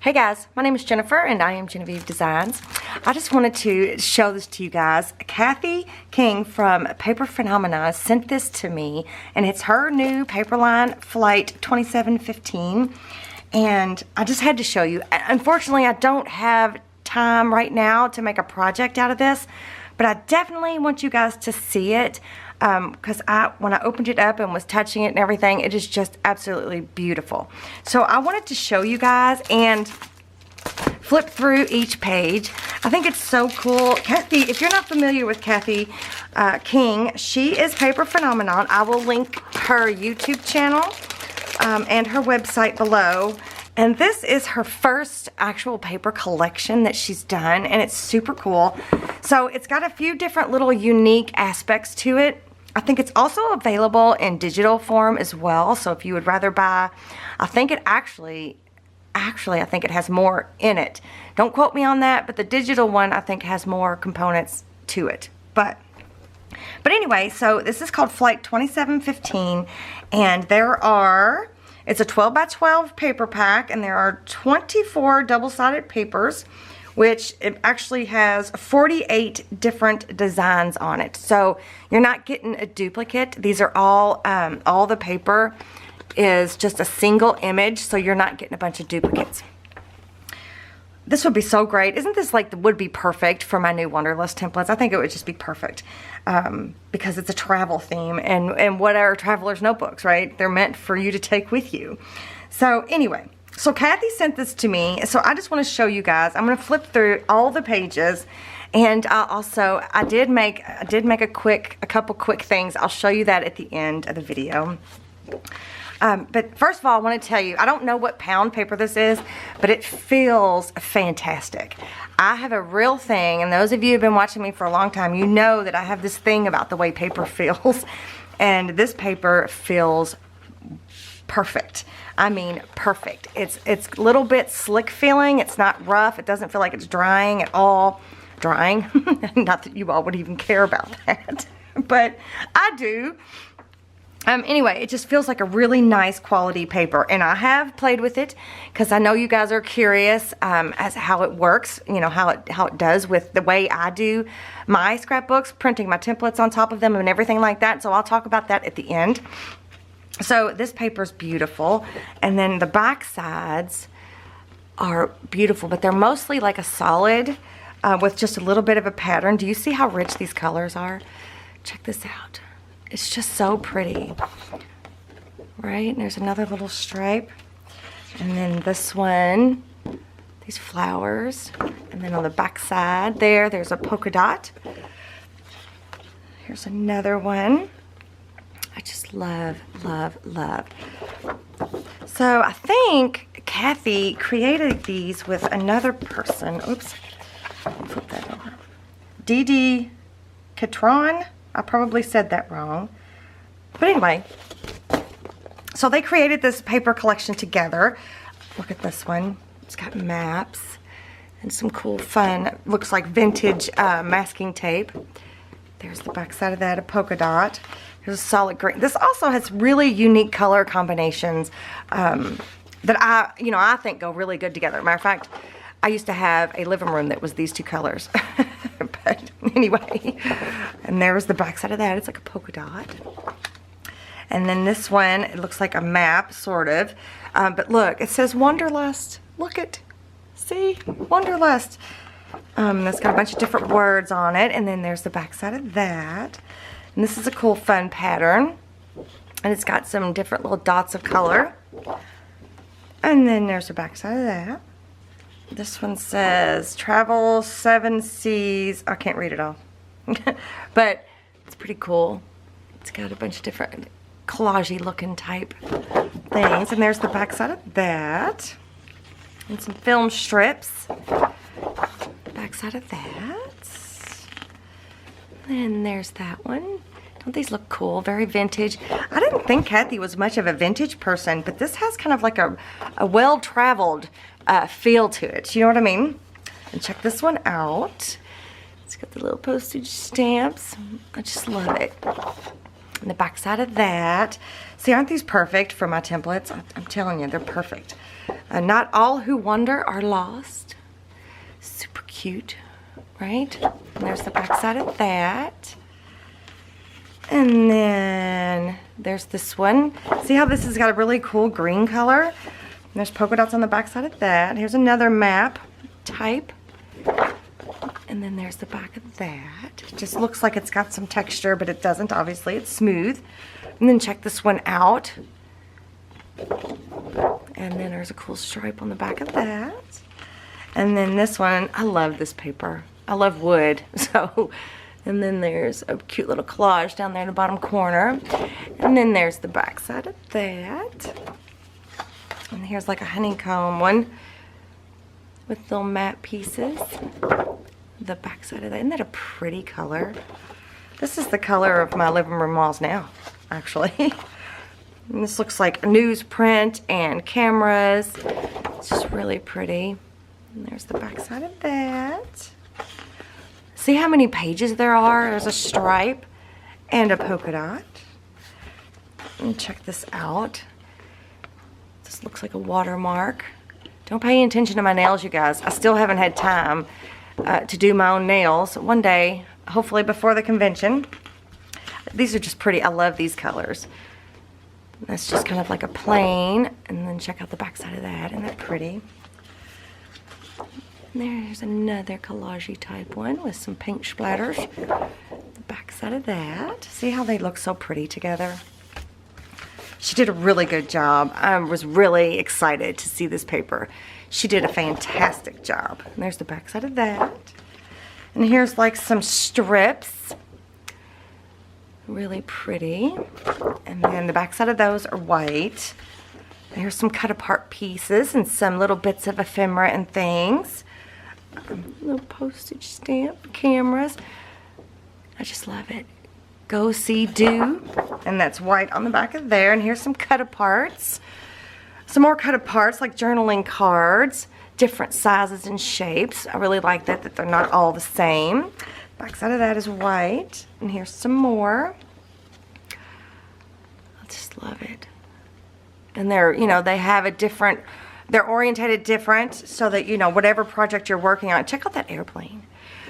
Hey guys, my name is Jennifer and I am Genevieve Designs. I just wanted to show this to you guys. Kathy King from Paper Phenomena sent this to me, and it's her new paper line, Flight 2715, and I just had to show you. Unfortunately, I don't have time right now to make a project out of this, but I definitely want you guys to see it. Because when I opened it up and was touching it and everything, it is just absolutely beautiful. So I wanted to show you guys and flip through each page. I think it's so cool. Kathy, if you're not familiar with Kathy King, she is Paper Phenomenon. I will link her YouTube channel and her website below. And this is her first actual paper collection that she's done, and it's super cool. So it's got a few different little unique aspects to it. I think it's also available in digital form as well. So if you would rather buy, I think it actually I think it has more in it. Don't quote me on that, but the digital one I think has more components to it. But anyway, so this is called Flight 2715, and it's a 12 by 12 paper pack, and there are 24 double-sided papers, which it actually has 48 different designs on it. So you're not getting a duplicate. These are all the paper is just a single image, so you're not getting a bunch of duplicates. This would be so great. Isn't this would be perfect for my new Wanderlust templates? I think it would just be perfect because it's a travel theme, and what are traveler's notebooks, right? They're meant for you to take with you. So anyway, so Kathy sent this to me, so I just want to show you guys. I'm going to flip through all the pages, and I did make a couple quick things. I'll show you that at the end of the video. But first of all, I want to tell you, I don't know what pound paper this is, but it feels fantastic. I have a real thing, and those of you who have been watching me for a long time, you know that I have this thing about the way paper feels, and this paper feels perfect. I mean, perfect. It's a little bit slick feeling. It's not rough. It doesn't feel like it's drying at all. Drying. Not that you all would even care about that, but I do. Anyway, it just feels like a really nice quality paper, and I have played with it because I know you guys are curious as how it works, you know, how it does with the way I do my scrapbooks, printing my templates on top of them and everything like that. So I'll talk about that at the end. So this paper is beautiful, and then the back sides are beautiful, but they're mostly like a solid with just a little bit of a pattern. Do you see how rich these colors are? Check this out. It's just so pretty, right? And there's another little stripe, and then this one, these flowers, and then on the back side there's a polka dot. Here's another one. I just love, love, love. So I think Kathy created these with another person. Oops, flip that over. Dee Catron. I probably said that wrong. But anyway, so they created this paper collection together. Look at this one. It's got maps and some cool fun, looks like vintage masking tape. There's the back side of that, a polka dot. There's a solid green. This also has really unique color combinations that I think go really good together. Matter of fact, I used to have a living room that was these two colors. But anyway, and there's the back side of that. It's like a polka dot. And then this one, it looks like a map, sort of. But look, it says Wanderlust. Look it. See? Wanderlust. That's got a bunch of different words on it. And then there's the back side of that. And this is a cool, fun pattern. And it's got some different little dots of color. And then there's the back side of that. This one says Travel 7 Seas. I can't read it all. But it's pretty cool. It's got a bunch of different collage-y looking type things. And there's the back side of that. And some film strips. Back side of that. And there's that one. Don't these look cool? Very vintage. I didn't think Kathy was much of a vintage person, but this has kind of like a well-traveled feel to it. You know what I mean? And check this one out. It's got the little postage stamps. I just love it. And the back side of that. See, aren't these perfect for my templates? I'm telling you, they're perfect. Not all who wander are lost. Super cute, right? And there's the back side of that. And then there's this one. See how this has got a really cool green color? And there's polka dots on the back side of that. Here's another map type. And then there's the back of that. It just looks like it's got some texture, but it doesn't, obviously. It's smooth. And then check this one out. And then there's a cool stripe on the back of that. And then this one, I love this paper. I love wood, so... And then there's a cute little collage down there in the bottom corner. And then there's the back side of that. And here's like a honeycomb one with little matte pieces. The back side of that. Isn't that a pretty color? This is the color of my living room walls now, actually. And this looks like newsprint and cameras. It's just really pretty. And there's the back side of that. See how many pages there are? There's a stripe and a polka dot. And check this out. This looks like a watermark. Don't pay any attention to my nails, you guys. I still haven't had time to do my own nails. One day, hopefully before the convention. These are just pretty. I love these colors. That's just kind of like a plain. And then check out the back side of that. Isn't that pretty? And there's another collage type one with some pink splatters. The back side of that. See how they look so pretty together? She did a really good job. I was really excited to see this paper. She did a fantastic job. And there's the back side of that. And here's like some strips. Really pretty. And then the back side of those are white. Here's some cut apart pieces and some little bits of ephemera and things. Little postage stamp cameras. I just love it. Go see do. And that's white on the back of there. And here's some cut aparts. Some more cut aparts like journaling cards. Different sizes and shapes. I really like that they're not all the same. Back side of that is white. And here's some more. I just love it. And they're, you know, they have a different, they're orientated different so that, you know, whatever project you're working on. Check out that airplane.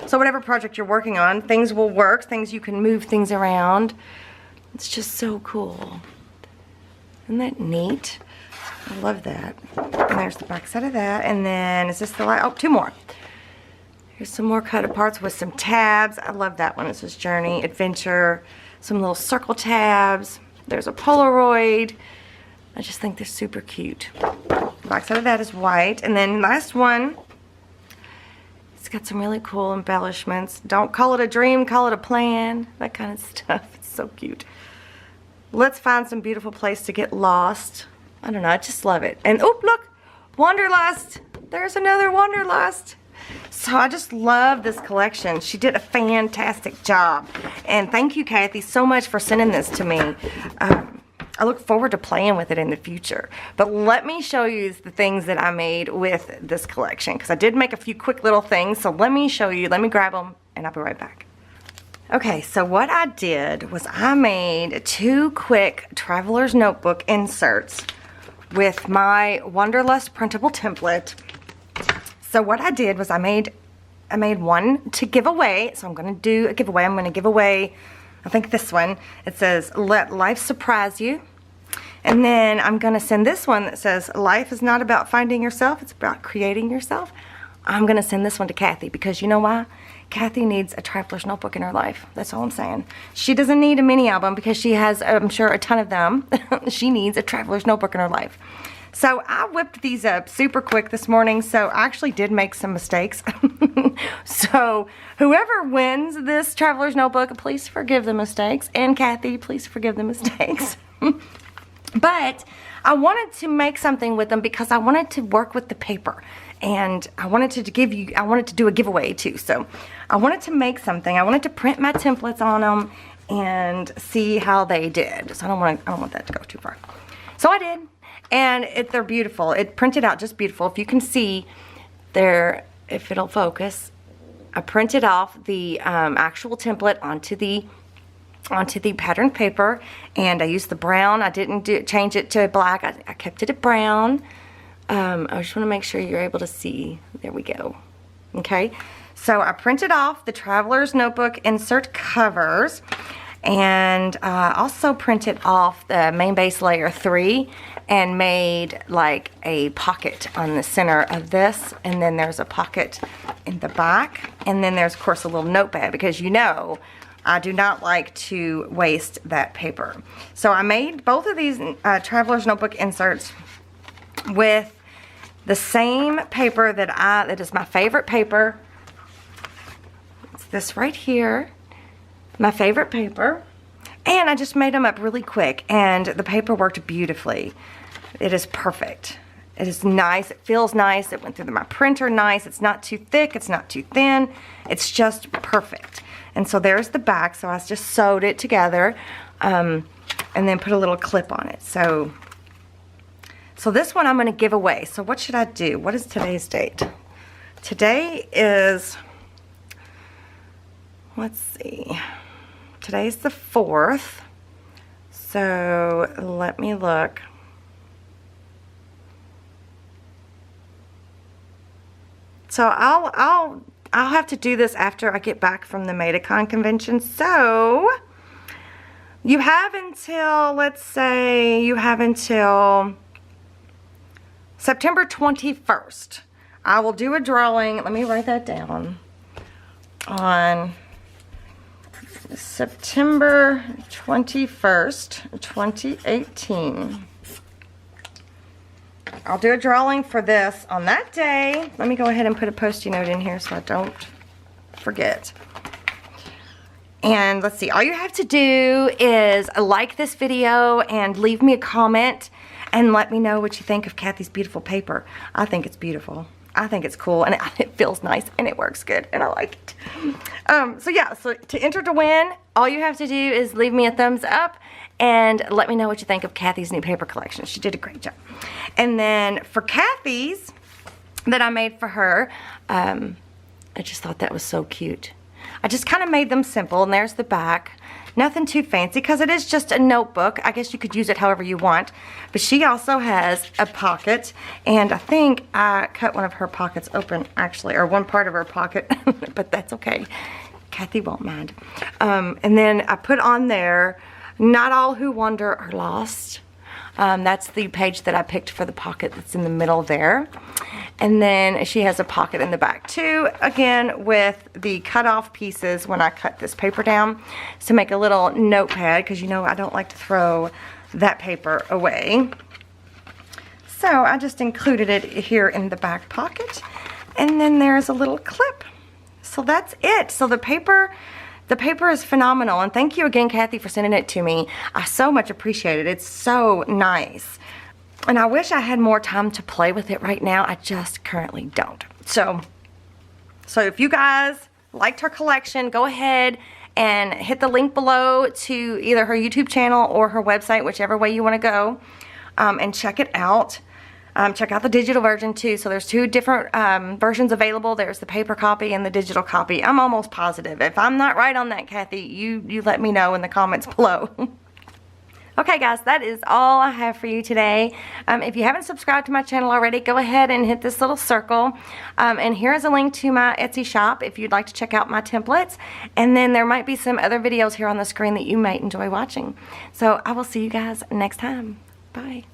So whatever project you're working on, things will work. Things you can move things around. It's just so cool. Isn't that neat? I love that. And there's the back side of that. And then, is this the last? Oh, two more. Here's some more cut aparts with some tabs. I love that one. It says Journey, Adventure, some little circle tabs. There's a Polaroid. I just think they're super cute. The back side of that is white. And then last one, it's got some really cool embellishments. Don't call it a dream, call it a plan. That kind of stuff. It's so cute. Let's find some beautiful place to get lost. I don't know, I just love it. And oh, look, Wanderlust. There's another Wanderlust. So I just love this collection. She did a fantastic job. And thank you, Kathy, so much for sending this to me. I look forward to playing with it in the future. But let me show you the things that I made with this collection, because I did make a few quick little things. So let me show you. Let me grab them, and I'll be right back. Okay, so what I did was I made 2 quick Traveler's Notebook inserts with my Wanderlust printable template. So what I did was I made one to give away. So I'm going to do a giveaway. I'm going to give away, I think this one. It says, Let Life Surprise You. And then I'm going to send this one that says, Life is not about finding yourself, it's about creating yourself. I'm going to send this one to Kathy because you know why? Kathy needs a Traveler's Notebook in her life. That's all I'm saying. She doesn't need a mini album because she has, I'm sure, a ton of them. She needs a Traveler's Notebook in her life. So I whipped these up super quick this morning, so I actually did make some mistakes. So whoever wins this Traveler's Notebook, please forgive the mistakes. And Kathy, please forgive the mistakes. But I wanted to make something with them because I wanted to work with the paper. And I wanted to do a giveaway too. So I wanted to make something. I wanted to print my templates on them and see how they did. So I don't want that to go too far. So I did. And they're beautiful. It printed out just beautiful. If you can see there, if it'll focus, I printed off the actual template onto the patterned paper, and I used the brown. I didn't change it to black. I kept it at brown. I just want to make sure you're able to see. There we go. Okay, so I printed off the Traveler's Notebook insert covers, and also printed off the main base layer 3 and made like a pocket on the center of this, and then there's a pocket in the back, and then there's of course a little notepad, because you know I do not like to waste that paper. So I made both of these Traveler's Notebook inserts with the same paper that is my favorite paper. It's this right here, my favorite paper. And I just made them up really quick, and the paper worked beautifully. It is perfect. It is nice. It feels nice. It went through my printer nice. It's not too thick. It's not too thin. It's just perfect. And so there's the back. So I just sewed it together and then put a little clip on it. So this one I'm going to give away. So what should I do? What is today's date? Today is, let's see. Today's the 4th. So let me look. So I'll have to do this after I get back from the Maidacon convention. So you have until, let's say, you have until September 21st. I will do a drawing. Let me write that down. On September 21st, 2018. I'll do a drawing for this on that day. Let me go ahead and put a Post-it note in here so I don't forget. And let's see, all you have to do is like this video and leave me a comment and let me know what you think of Kathy's beautiful paper. I think it's beautiful. I think it's cool, and it feels nice, and it works good, and I like it. So yeah, so to enter to win, all you have to do is leave me a thumbs up and let me know what you think of Kathy's new paper collection. She did a great job. And then for Kathy's that I made for her, I just thought that was so cute. I just kind of made them simple, and there's the back. Nothing too fancy, because it is just a notebook. I guess you could use it however you want. But she also has a pocket, and I think I cut one of her pockets open, actually, or one part of her pocket, but that's okay. Kathy won't mind. And then I put on there, "Not all who wander are lost." That's the page that I picked for the pocket that's in the middle there. And then she has a pocket in the back too, again with the cut off pieces when I cut this paper down to make a little notepad, because you know I don't like to throw that paper away. So I just included it here in the back pocket, and then there's a little clip. So that's it. So the paper is phenomenal, and thank you again, Kathy, for sending it to me. I so much appreciate it. It's so nice. And I wish I had more time to play with it right now. I just currently don't. So if you guys liked her collection, go ahead and hit the link below to either her YouTube channel or her website, whichever way you want to go, and check it out. Check out the digital version too. So there's two different versions available. There's the paper copy and the digital copy. I'm almost positive. If I'm not right on that, Kathy, you let me know in the comments below. Okay guys, that is all I have for you today. If you haven't subscribed to my channel already, go ahead and hit this little circle. And here is a link to my Etsy shop if you'd like to check out my templates. And then there might be some other videos here on the screen that you might enjoy watching. So I will see you guys next time. Bye.